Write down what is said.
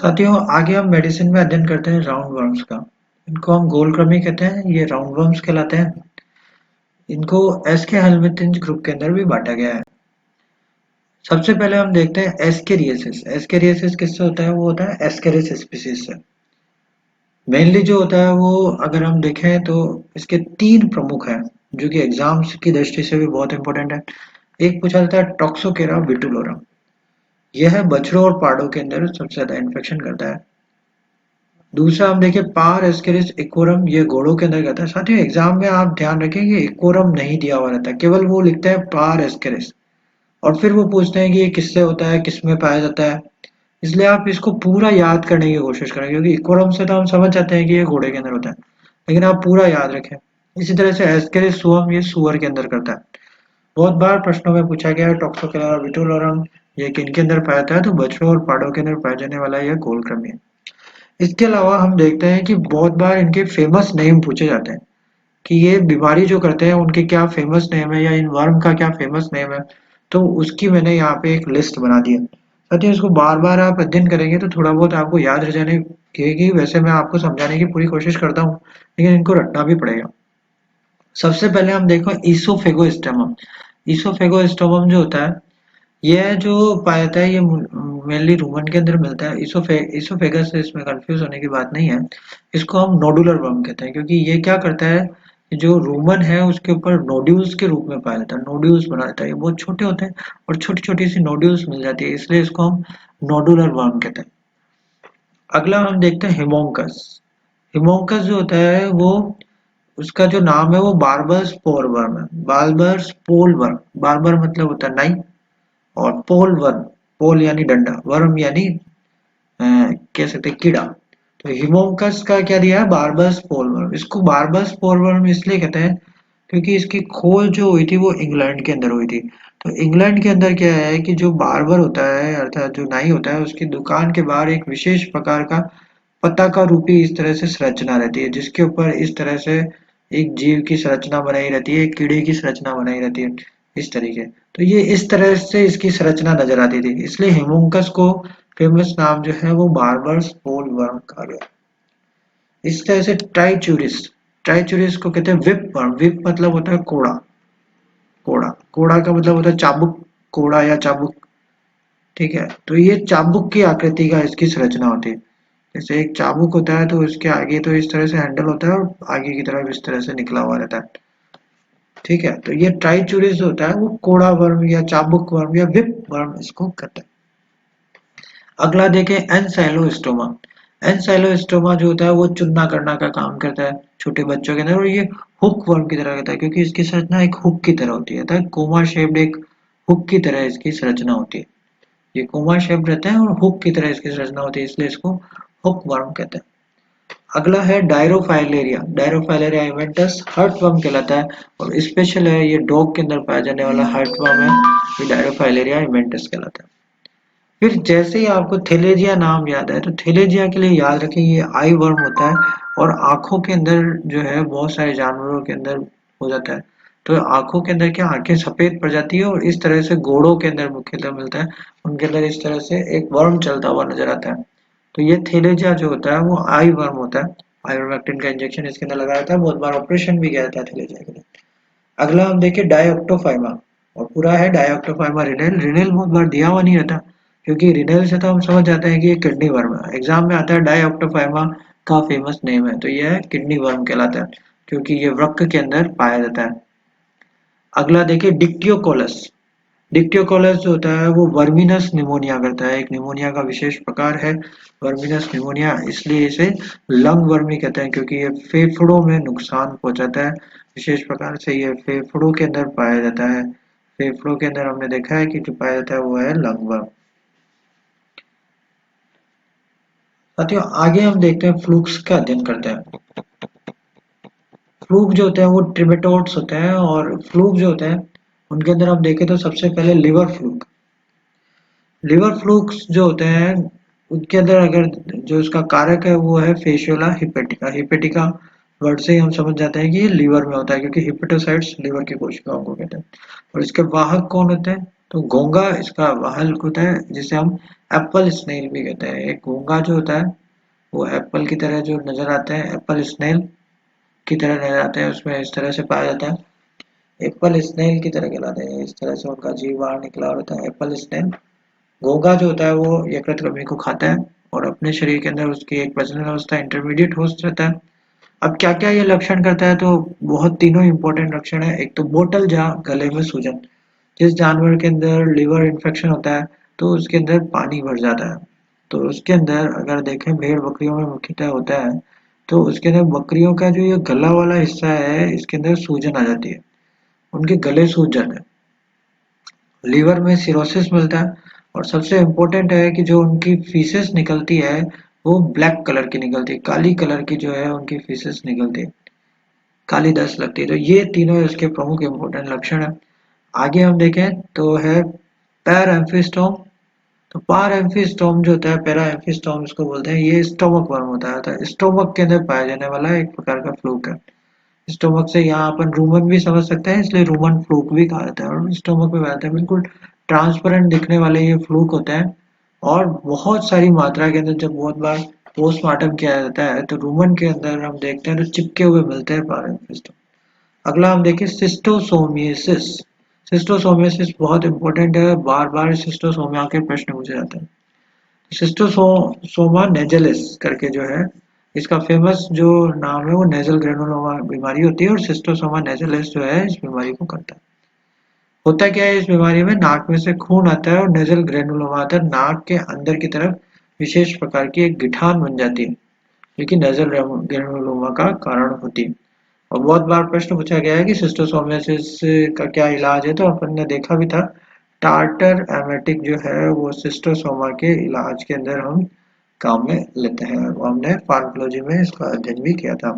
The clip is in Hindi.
साथियों, आगे हम मेडिसिन में अध्ययन करते हैं राउंड वर्म्स का। इनको हम गोलकृमि कहते हैं, ये राउंड वर्म्स कहलाते हैं। इनको एस्के हेलमिंथेस ग्रुप के अंदर भी बांटा गया है। सबसे पहले हम देखते हैं एस्केरियसिस। एस्केरियसिस किससे होता है? वो होता है एस्केरिस स्पीसीज से। मेनली जो होता है वो, अगर हम देखें तो इसके तीन प्रमुख हैं, जो कि एग्जाम्स की दृष्टि से भी बहुत इंपॉर्टेंट है। एक पूछा जाता है टॉक्सोकेरा विटुलोरम। यह बछड़ों और पाड़ों के अंदर सबसे ज्यादा इन्फेक्शन करता है। दूसरा हम देखिए पार एस्केरिस इकोरम, ये घोड़ों के अंदर कहता है। साथियों, एग्जाम में आप ध्यान रखें, ये इकोरम नहीं दिया हुआ रहता है, केवल वो लिखते हैं पार एस्केरिस। और फिर वो पूछते हैं कि ये किससे होता है, किस में पाया जाता है। इसलिए आप इसको पूरा याद करने की कोशिश करें, क्योंकि इकोरम से तो हम समझ जाते हैं कि ये घोड़े के अंदर होता है, लेकिन आप पूरा याद रखें। इसी तरह से एस्केरिस सुअम, ये सुअर के अंदर करता है। बहुत बार प्रश्नों में पूछा गया है टॉक्सोकेरा विटुलोरम ये किनके अंदर पाया जाता है, तो बछड़ों और पाड़ों के अंदर पाया जाने वाला यह गोलकृमि है। इसके अलावा हम देखते हैं कि बहुत बार इनके फेमस नेम पूछे जाते हैं, कि ये बीमारी जो करते हैं उनके क्या फेमस नेम है, या इन वर्म का क्या फेमस नेम है। तो उसकी मैंने यहाँ पे एक लिस्ट बना दी है। साथियों, इसको बार बार आप अध्ययन करेंगे तो थोड़ा बहुत आपको याद रह जाने की, वैसे मैं आपको समझाने की पूरी कोशिश करता हूँ, लेकिन इनको रटना भी पड़ेगा। सबसे पहले हम देखो ईसोफेगोस्टोमम। ईसोफेगोस्टोमम जो होता है, यह जो पाया जाता है, ये मेनली रूमन के अंदर मिलता है। इसोफेगस से इसमें कंफ्यूज होने की बात नहीं है। इसको हम नोडुलर वर्म कहते हैं, क्योंकि ये क्या करता है कि जो रूमन है उसके ऊपर नोड्यूल्स के रूप में पाया जाता है, नोड्यूल्स बना देता है। ये बहुत छोटे होते हैं और छोटी छोटी सी नोड्यूल्स मिल जाती है, इसलिए इसको हम नोडुलर वर्म कहते हैं। अगला हम देखते हैं हिमोंकस। हिमोंकस जो होता है वो, उसका जो नाम है वो बार्बर स्पोर वर्म है, बार्बर स्पोल वर्म। बार्बर मतलब होता है नाई, और पोल वर्म, पोल यानी डंडा, वर्म यानी कह सकते हैं कीड़ा। तो हिमोंकस का क्या दिया है? बारबस स्पोरवर्म। इसको बारबस स्पोरवर्म इसलिए कहते हैं क्योंकि इसकी खोज जो हुई थी वो इंग्लैंड के अंदर हुई थी। तो इंग्लैंड के अंदर क्या है कि जो बार्बर होता है, अर्थात जो नाई होता है, उसकी दुकान के बाहर एक विशेष प्रकार का पताका रूपी इस तरह से संरचना रहती है, जिसके ऊपर इस तरह से एक जीव की संरचना बनाई रहती है, एक कीड़े की संरचना बनाई रहती है, इस तरीके। तो ये इस तरह से इसकी संरचना नजर आती थी, इसलिए हिमुंकस को फेमस नाम जो है वो बार्बर स्पोल वर्म कहा गया। इस तरह से ट्राइचूरिस, ट्राइचूरिस को कहते हैं विप वर्म। विप मतलब होता है कोड़ा, कोड़ा, कोड़ा का मतलब होता है चाबुक, कोड़ा या चाबुक। ठीक है, तो ये चाबुक की आकृति का इसकी संरचना होती है। जैसे एक चाबुक होता है तो उसके आगे तो इस तरह से हैंडल होता है, और आगे की तरफ इस तरह से निकला हुआ रहता है। ठीक है, तो ये ट्राइचूरिस जो होता है वो कोड़ा वर्म या चाबुक वर्म या विप वर्म इसको कहते हैं। अगला देखें एनसाइलोस्टोमा। एनसाइलोस्टोमा जो होता है वो चूना करना का काम करता है छोटे बच्चों के अंदर, और ये हुक वर्म की तरह रहता है, क्योंकि इसकी संरचना एक हुक की तरह होती है, कोमा शेप्ड एक हुक की तरह इसकी संरचना होती है। ये कोमा शेप्ड रहता है और हुक की तरह इसकी संरचना होती है, इसलिए इसको हुक वर्म कहते हैं। अगला है डायरोफाइलेरिया। डायरोफाइलेरिया इवेंटस हर्टवर्म कहलाता है, और स्पेशल है ये डॉग के अंदर पाया जाने वाला हर्टवर्म है, ये डायरोफाइलेरिया इवेंटस कहलाता है। फिर जैसे ही आपको थेलेजिया नाम याद है, तो थेलेजिया के लिए याद रखें ये आई वर्म होता है, और आंखों के अंदर जो है बहुत सारे जानवरों के अंदर हो जाता है। तो आंखों के अंदर क्या, आंखें सफेद पड़ जाती है, और इस तरह से घोड़ों के अंदर मुख्यतः मिलता है, उनके अंदर इस तरह से एक वर्म चलता हुआ नजर आता है। तो ये थेलेजिया जो होता है वो आई वर्म होता है। आइवरमेक्टिन का इंजेक्शन इसके अंदर लगाया था, बहुत बार ऑपरेशन भी किया जाता है थेलेजिया के लिए। अगला हम देखिए डायोक्टोफाइमा, और पूरा है डायोक्टोफाइमा रिनेल। रिनेल बहुत बार दिया हुआ नहीं रहता, क्योंकि रिनेल से तो हम समझ जाते हैं कि ये किडनी वर्म है। एग्जाम में आता है डायोक्टोफाइमा का फेमस नेम है, तो यह किडनी वर्म कहलाता है, क्योंकि ये वृक्क के अंदर पाया जाता है। अगला देखिए डिक्टियोकोलस। डिक्टियोकोलस जो होता है वो वर्मिनस निमोनिया करता है, एक निमोनिया का विशेष प्रकार है वर्मिनस निमोनिया, इसलिए इसे लंग वर्मी कहते हैं, क्योंकि ये फेफड़ों में नुकसान पहुंचाता है। विशेष प्रकार से ये फेफड़ों के अंदर पाया जाता है। फेफड़ों के अंदर हमने देखा है कि जो पाया जाता है वो है लंग वर्म। साथियों, आगे हम देखते हैं फ्लूक्स का अध्ययन करते हैं। फ्लूक जो होते हैं वो ट्रिमेटोड्स होते हैं, और फ्लूक जो होते हैं उनके अंदर हम देखें तो सबसे पहले लिवर फ्लूक। लिवर फ्लूक्स जो होते हैं उनके अंदर अगर जो इसका कारक है वो है फेशियोला हिपेटिका। हिपेटिका वर्ड से ही हम समझ जाते हैं कि ये लीवर में होता है, क्योंकि हिपेटोसाइट्स लीवर की कोशिकाओं को कहते हैं। और इसके वाहक कौन होते हैं? तो घोंघा इसका वाहक होता है, जिसे हम एप्पल स्नेल भी कहते हैं। एक घोंघा जो होता है वो एप्पल की तरह जो नजर आते हैं, एप्पल स्नेल की तरह नजर आते हैं, उसमें इस तरह से पाया जाता है। एप्पल स्नेल की तरह कहलाते हैं, इस तरह से उनका जीव बाहर निकला होता है, एप्पल स्नेल। घोंघा जो होता है वो यकृत को खाता है और अपने शरीर के अंदर उसकी एक प्रजनन अवस्था इंटरमीडिएट होस्ट रहता है। अब क्या क्या ये लक्षण करता है, तो बहुत तीनों इंपॉर्टेंट लक्षण है। एक तो बोतल जहाँ गले में सूजन, जिस जानवर के अंदर लिवर इन्फेक्शन होता है तो उसके अंदर पानी भर जाता है। तो उसके अंदर अगर देखें भेड़ बकरियों में मुख्यतः होता है, तो उसके अंदर बकरियों का जो ये गला वाला हिस्सा है इसके अंदर सूजन आ जाती है, उनके गले सूज जाते हैं। लीवर में सिरोसिस मिलता है और सबसे इम्पोर्टेंट है कि जो उनकी फीसेस निकलती है वो ब्लैक कलर की निकलती है, काली कलर की जो है उनकी फीसेस निकलती है, काली दस्त लगती है। तो ये तीनों इसके प्रमुख इम्पोर्टेंट लक्षण है। आगे हम देखें तो है पैर एम्फिस्टोम। तो पार एम्फिस्टोम जो होता है, पैरा एम्फिस्टोम इसको बोलते हैं, ये स्टोमक वर्म होता है, तो स्टोमक के अंदर पाया जाने वाला एक प्रकार का फ्लूक है। स्टोमक से यहाँ अपन रूमन भी समझ सकते हैं, इसलिए रूमन फ्लूक भी कहा जाता है। और स्टोमक में रहता है, बिल्कुल ट्रांसपेरेंट दिखने वाले ये फ्लूक होते हैं। और बहुत सारी मात्रा के अंदर जब बहुत बार पोस्टमार्टम किया जाता है तो रूमन के अंदर हम देखते हैं तो चिपके हुए मिलते हैं पारेंफिस्टोम। अगला हम देखें सिस्टोसोमियासिस। सिस्टोसोमियासिस बहुत इंपॉर्टेंट है, बार बार सिस्टोसोमिया के प्रश्न पूछे जाते हैं। सिस्टोसोमा नेजलिस करके जो है, इसका फेमस जो नाम है वो नेजल ग्रेनुलोमा बीमारी होती है, और सिस्टोसोमा नेजलिस जो है इस बीमारी को करता है। होता क्या है इस बीमारी में, नाक में से खून आता है और नेजल ग्रेनुलोमा आता है, नाक के अंदर की तरफ विशेष प्रकार की एक गिठान बन जाती है, जो कि नेजल ग्रेनुलोमा का कारण होती है। और बहुत बार प्रश्न पूछा गया है कि सिस्टोसोमियासिस का क्या इलाज है, तो अपन ने देखा भी था टार्टर एमेटिक जो है वो सिस्टोसोमा के इलाज के अंदर हम काम में लेते हैं, वो हमने फार्माकोलॉजी में इसका अध्ययन भी किया था।